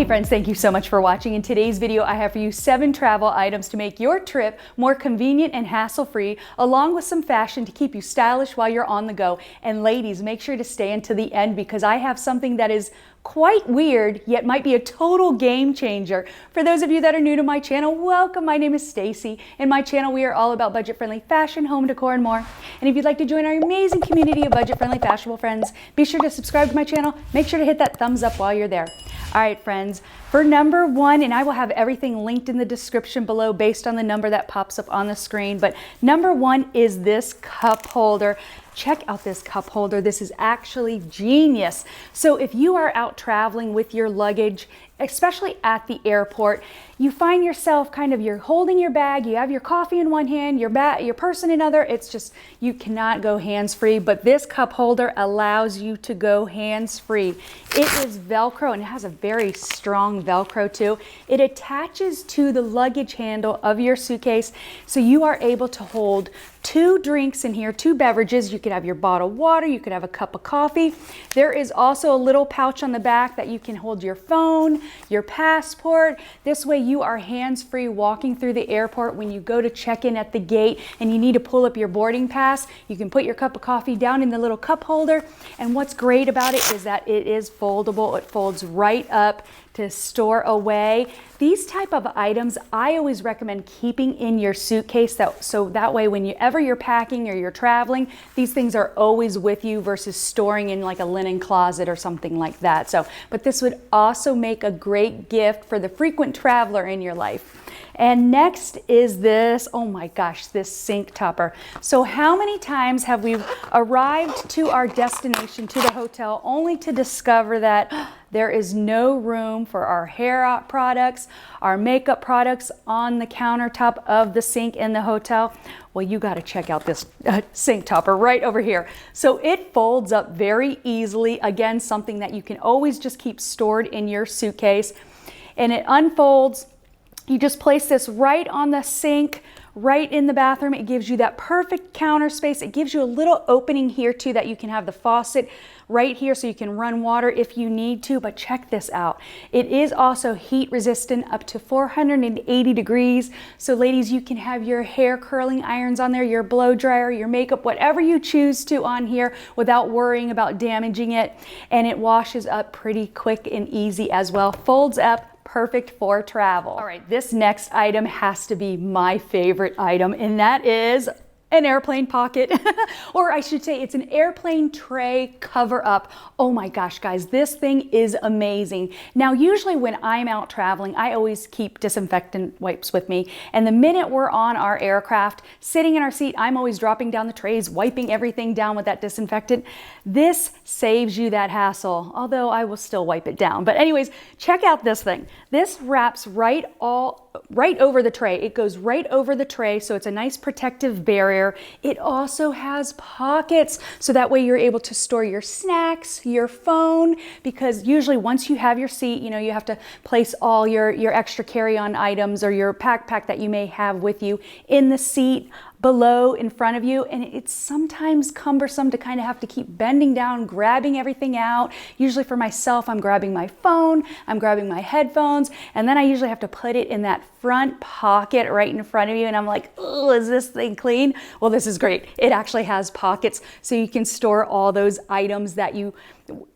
Hey friends, thank you so much for watching. In today's video, I have for you 7 travel items to make your trip more convenient and hassle-free, along with some fashion to keep you stylish while you're on the go. And ladies, make sure to stay until the end because I have something that is quite weird, yet might be a total game changer. For those of you that are new to my channel, welcome. My name is Stacey. In my channel, we are all about budget-friendly fashion, home decor, and more. And if you'd like to join our amazing community of budget-friendly, fashionable friends, be sure to subscribe to my channel. Make sure to hit that thumbs up while you're there. All right, friends, for number 1, and I will have everything linked in the description below based on the number that pops up on the screen, but number 1 is this cup holder. Check out this cup holder. This is actually genius. So if you are out traveling with your luggage, especially at the airport, you find yourself you're holding your bag, you have your coffee in one hand, your purse in another. It's just, you cannot go hands-free, but this cup holder allows you to go hands-free. It is Velcro and it has a very strong Velcro too. It attaches to the luggage handle of your suitcase, so you are able to hold 2 drinks in here, 2 beverages. You could have your bottled water, you could have a cup of coffee. There is also a little pouch on the back that you can hold your phone, your passport. This way you are hands-free walking through the airport. When you go to check in at the gate and you need to pull up your boarding pass, you can put your cup of coffee down in the little cup holder. And what's great about it is that it is foldable. It folds right up to store away. These type of items I always recommend keeping in your suitcase, so that way whenever you're packing or you're traveling, these things are always with you versus storing in like a linen closet or something like that. But this would also make a great gift for the frequent traveler in your life. And next is this, oh my gosh, this sink topper. So how many times have we arrived to our destination, to the hotel, only to discover that there is no room for our hair products, our makeup products on the countertop of the sink in the hotel? Well, you got to check out this sink topper right over here. So it folds up very easily. Again, something that you can always just keep stored in your suitcase. And it unfolds. You just place this right on the sink, right in the bathroom. It gives you that perfect counter space. It gives you a little opening here too that you can have the faucet right here so you can run water if you need to. But check this out. It is also heat resistant up to 480 degrees. So ladies, you can have your hair curling irons on there, your blow dryer, your makeup, whatever you choose to on here without worrying about damaging it. And it washes up pretty quick and easy as well. Folds up. Perfect for travel. All right, this next item has to be my favorite item, and that is an airplane pocket, or I should say it's an airplane tray cover up. Oh my gosh, guys, this thing is amazing. Now, usually when I'm out traveling, I always keep disinfectant wipes with me. And the minute we're on our aircraft, sitting in our seat, I'm always dropping down the trays, wiping everything down with that disinfectant. This saves you that hassle, although I will still wipe it down. But anyways, check out this thing. This wraps right over the tray. It goes right over the tray, so it's a nice protective barrier. It also has pockets, so that way you're able to store your snacks, your phone, because usually once you have your seat, you have to place all your extra carry-on items or your backpack that you may have with you in the seat below in front of you, and it's sometimes cumbersome to kind of have to keep bending down, grabbing everything out. Usually for myself, I'm grabbing my phone, I'm grabbing my headphones, and then I usually have to put it in that front pocket right in front of you, and I'm like, oh, is this thing clean? Well, this is great. It actually has pockets, so you can store all those items that you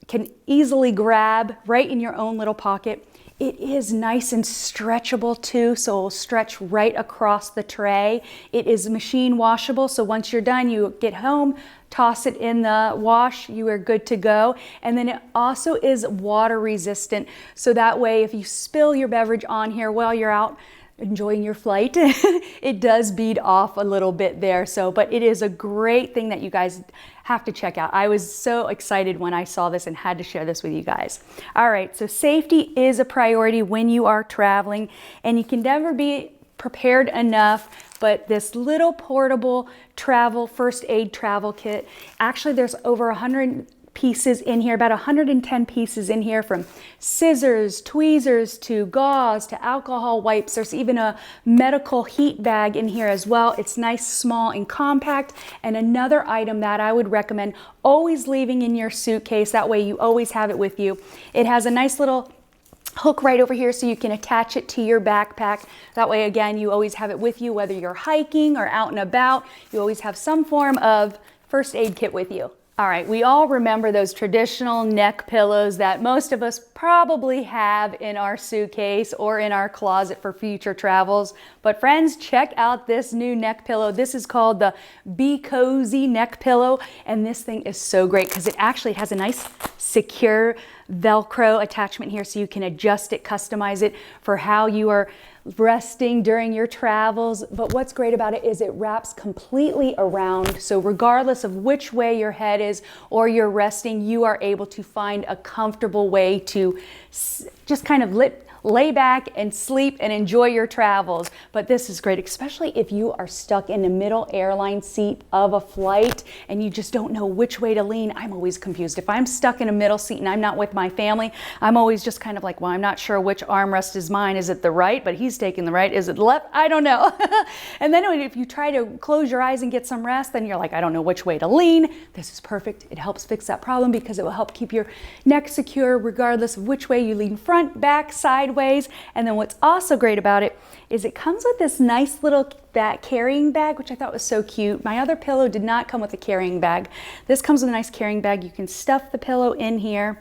can easily grab right in your own little pocket. It is nice and stretchable too, so it will stretch right across the tray. It is machine washable, so once you're done, you get home, toss it in the wash, you are good to go. And then it also is water resistant, so that way if you spill your beverage on here while you're out enjoying your flight, it does bead off a little bit there. But it is a great thing that you guys have to check out. I was so excited when I saw this and had to share this with you guys. All right, so safety is a priority when you are traveling, and you can never be prepared enough. But this little portable first aid travel kit, actually there's over 100 pieces in here, about 110 pieces in here, from scissors, tweezers to gauze to alcohol wipes. There's even a medical heat bag in here as well. It's nice, small, and compact. And another item that I would recommend always leaving in your suitcase, that way you always have it with you. It has a nice little hook right over here so you can attach it to your backpack. That way, again, you always have it with you, whether you're hiking or out and about. You always have some form of first aid kit with you. All right, we all remember those traditional neck pillows that most of us probably have in our suitcase or in our closet for future travels. But friends, check out this new neck pillow. This is called the Be Cozy neck pillow. And this thing is so great because it actually has a nice secure Velcro attachment here so you can adjust it, customize it for how you are resting during your travels. But what's great about it is it wraps completely around. So regardless of which way your head is or you're resting, you are able to find a comfortable way to just kind of lay back and sleep and enjoy your travels. But this is great, especially if you are stuck in the middle airline seat of a flight and you just don't know which way to lean. I'm always confused. If I'm stuck in a middle seat and I'm not with my family, I'm always just kind of like, well, I'm not sure which armrest is mine. Is it the right? But he's taking the right. Is it the left? I don't know. And then if you try to close your eyes and get some rest, then you're like, I don't know which way to lean. This is perfect. It helps fix that problem because it will help keep your neck secure regardless of which way you lean, front, back, sideways. And then what's also great about it is it comes with this nice little carrying bag, which I thought was so cute. My other pillow did not come with a carrying bag. This comes with a nice carrying bag. You can stuff the pillow in here,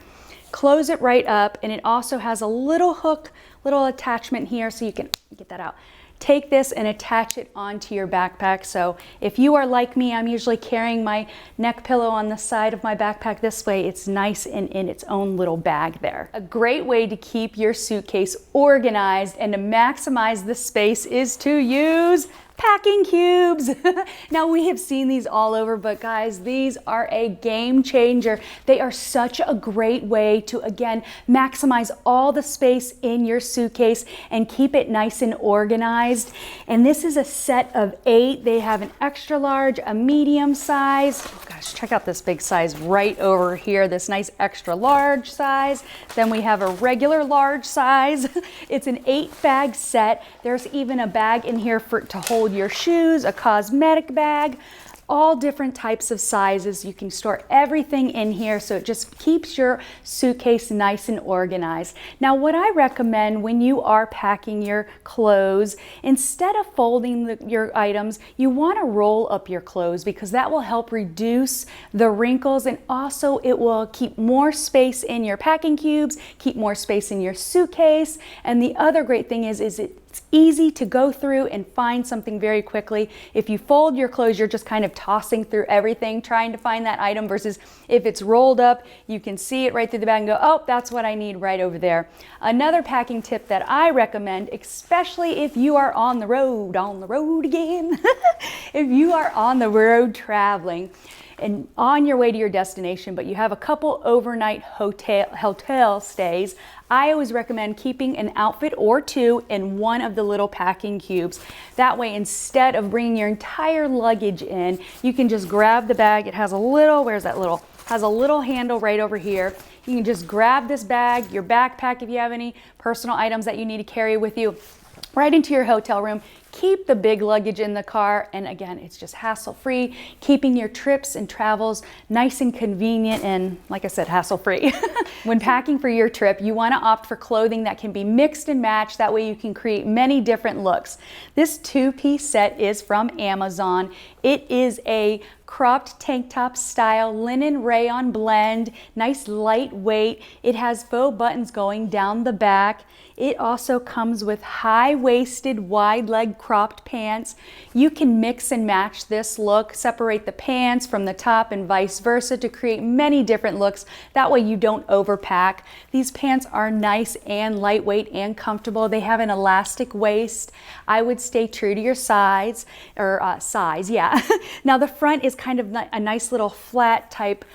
close it right up, and it also has a little hook, little attachment here so you can get that out. Take this and attach it onto your backpack. So if you are like me, I'm usually carrying my neck pillow on the side of my backpack. This way it's nice and in its own little bag there. A great way to keep your suitcase organized and to maximize the space is to use packing cubes. Now we have seen these all over, but guys, these are a game changer. They are such a great way to, again, maximize all the space in your suitcase and keep it nice and organized. And this is a set of 8. They have an extra large, a medium size. Oh gosh, check out this big size right over here, this nice extra large size. Then we have a regular large size. It's an 8-bag set. There's even a bag in here to hold your shoes, a cosmetic bag, all different types of sizes. You can store everything in here, so it just keeps your suitcase nice and organized. Now, what I recommend when you are packing your clothes, instead of folding your items, you want to roll up your clothes because that will help reduce the wrinkles, and also it will keep more space in your packing cubes, keep more space in your suitcase. And the other great thing is it's easy to go through and find something very quickly. If you fold your clothes, you're just kind of tossing through everything, trying to find that item, versus if it's rolled up, you can see it right through the bag and go, oh, that's what I need right over there. Another packing tip that I recommend, especially if you are on the road again, if you are on the road traveling, and on your way to your destination, but you have a couple overnight hotel stays, I always recommend keeping an outfit or two in one of the little packing cubes. That way, instead of bringing your entire luggage in, you can just grab the bag. It has a little, has a little handle right over here. You can just grab this bag, your backpack if you have any personal items that you need to carry with you, right into your hotel room. Keep the big luggage in the car, and again, it's just hassle-free, keeping your trips and travels nice and convenient and, like I said, hassle-free. When packing for your trip, you want to opt for clothing that can be mixed and matched. That way you can create many different looks. This 2-piece set is from Amazon. It is a cropped tank top style linen rayon blend, nice lightweight. It has faux buttons going down the back. It also comes with high-waisted, wide-leg cropped pants. You can mix and match this look, separate the pants from the top and vice versa to create many different looks. That way you don't overpack. These pants are nice and lightweight and comfortable. They have an elastic waist. I would stay true to your size, yeah. Now the front is kind of a nice little flat type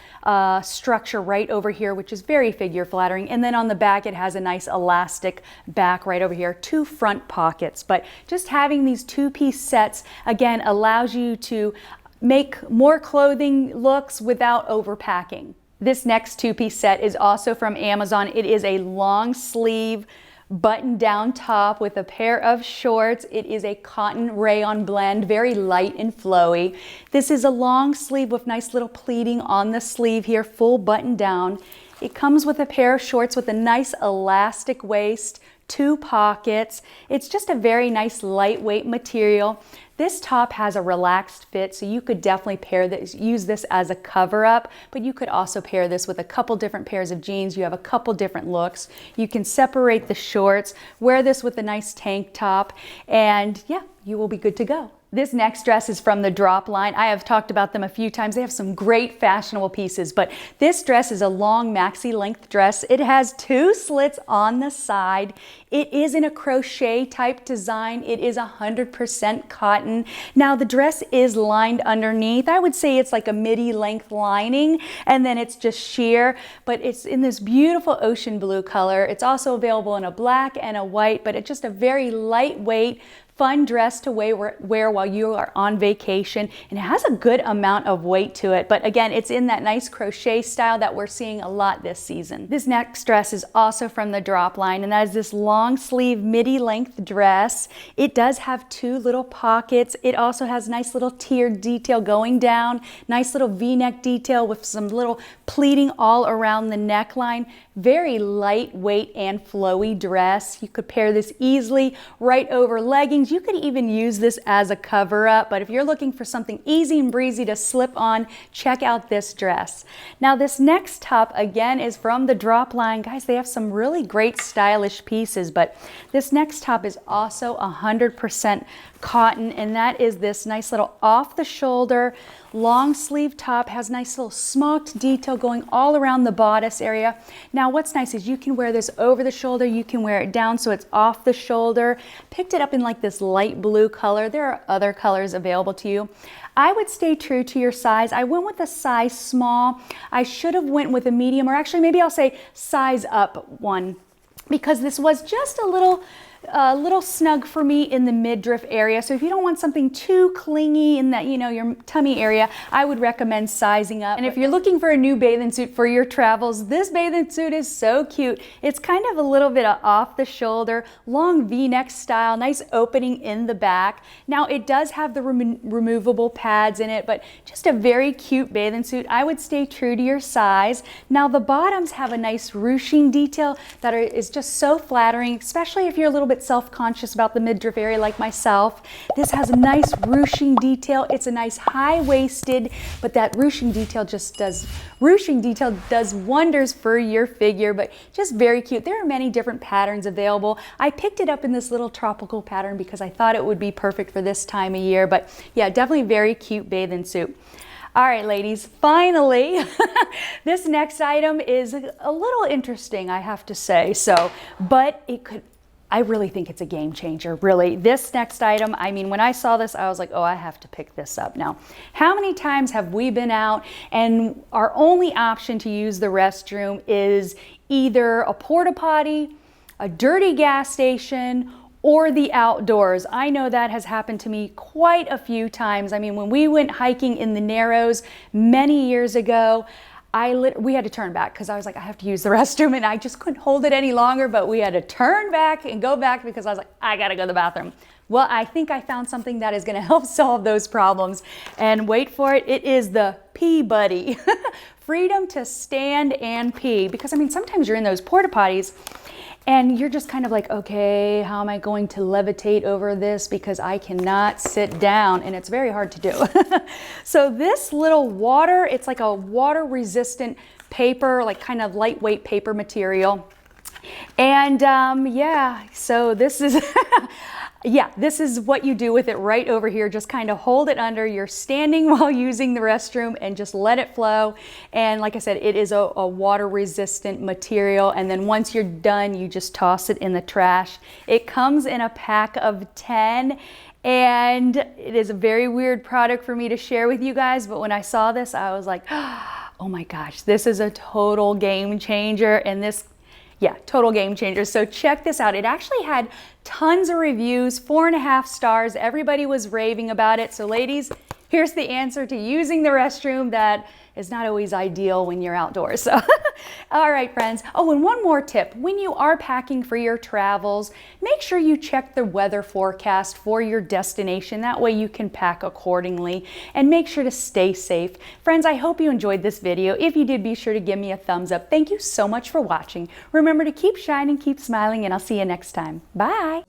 structure right over here, which is very figure flattering. And then on the back, it has a nice elastic back right over here, 2 front pockets. But just having these 2-piece sets, again, allows you to make more clothing looks without overpacking. This next 2-piece set is also from Amazon. It is a long sleeve button-down top with a pair of shorts. It is a cotton rayon blend, very light and flowy. This is a long sleeve with nice little pleating on the sleeve here, full button down. It comes with a pair of shorts with a nice elastic waist, 2 pockets. It's just a very nice lightweight material. This top has a relaxed fit, so you could definitely use this as a cover up, but you could also pair this with a couple different pairs of jeans. You have a couple different looks. You can separate the shorts, wear this with a nice tank top, and yeah, you will be good to go. This next dress is from the Drop line. I have talked about them a few times. They have some great fashionable pieces, but this dress is a long maxi length dress. It has 2 slits on the side. It is in a crochet type design. It is 100% cotton. Now the dress is lined underneath. I would say it's like a midi length lining, and then it's just sheer, but it's in this beautiful ocean blue color. It's also available in a black and a white, but it's just a very lightweight, fun dress to wear while you are on vacation, and it has a good amount of weight to it. But again, it's in that nice crochet style that we're seeing a lot this season. This next dress is also from the Drop line, and that is this long sleeve midi length dress. It does have 2 little pockets. It also has nice little tiered detail going down, nice little V-neck detail with some little pleating all around the neckline. Very lightweight and flowy dress. You could pair this easily right over leggings. You could even use this as a cover up, but if you're looking for something easy and breezy to slip on, check out this dress. Now this next top again is from the Drop line. Guys, they have some really great stylish pieces, but this next top is also 100% cotton, and that is this nice little off the shoulder long sleeve top. Has nice little smocked detail going all around the bodice area. Now what's nice is you can wear this over the shoulder, you can wear it down so it's off the shoulder. Picked it up in like this light blue color. There are other colors available to you. I would stay true to your size. I went with a size small. I should have went with a medium, or actually maybe I'll say size up one, because this was just a little snug for me in the midriff area. So if you don't want something too clingy in that, your tummy area, I would recommend sizing up. And if you're looking for a new bathing suit for your travels, this bathing suit is so cute. It's kind of a little bit of off the shoulder, long V-neck style, nice opening in the back. Now it does have the removable pads in it, but just a very cute bathing suit. I would stay true to your size. Now the bottoms have a nice ruching detail that is just so flattering, especially if you're a little bit self-conscious about the midriff area like myself. This has a nice ruching detail. It's a nice high-waisted, but that ruching detail does wonders for your figure, but just very cute. There are many different patterns available. I picked it up in this little tropical pattern because I thought it would be perfect for this time of year, but yeah, definitely very cute bathing suit. All right, ladies, finally, this next item is a little interesting, I have to say. But I really think it's a game changer, really. This next item, I mean, when I saw this, I was like, oh, I have to pick this up. Now, how many times have we been out and our only option to use the restroom is either a porta potty, a dirty gas station, or the outdoors? I know that has happened to me quite a few times. I mean, when we went hiking in the Narrows many years ago, we had to turn back because I was like, I have to use the restroom, and I just couldn't hold it any longer, but we had to turn back and go back because I was like, I gotta go to the bathroom. Well, I think I found something that is gonna help solve those problems. And wait for it, it is the Pee Buddy. Freedom to stand and pee. Because I mean, sometimes you're in those porta potties and you're just kind of like, okay, how am I going to levitate over this because I cannot sit down, and it's very hard to do. So this little it's like a water resistant paper, like kind of lightweight paper material. And yeah, so this is yeah, this is what you do with it right over here. Just kind of hold it under. You're standing while using the restroom and just let it flow. And like I said, it is a water resistant material. And then once you're done, you just toss it in the trash. It comes in a pack of 10. And it is a very weird product for me to share with you guys. But when I saw this, I was like, oh my gosh, this is a total game changer. And yeah, total game changer. So check this out. It actually had tons of reviews, 4.5 stars. Everybody was raving about it. So ladies, here's the answer to using the restroom that is not always ideal when you're outdoors. So, all right, friends. Oh, and one more tip. When you are packing for your travels, make sure you check the weather forecast for your destination. That way you can pack accordingly, and make sure to stay safe. Friends, I hope you enjoyed this video. If you did, be sure to give me a thumbs up. Thank you so much for watching. Remember to keep shining, keep smiling, and I'll see you next time. Bye.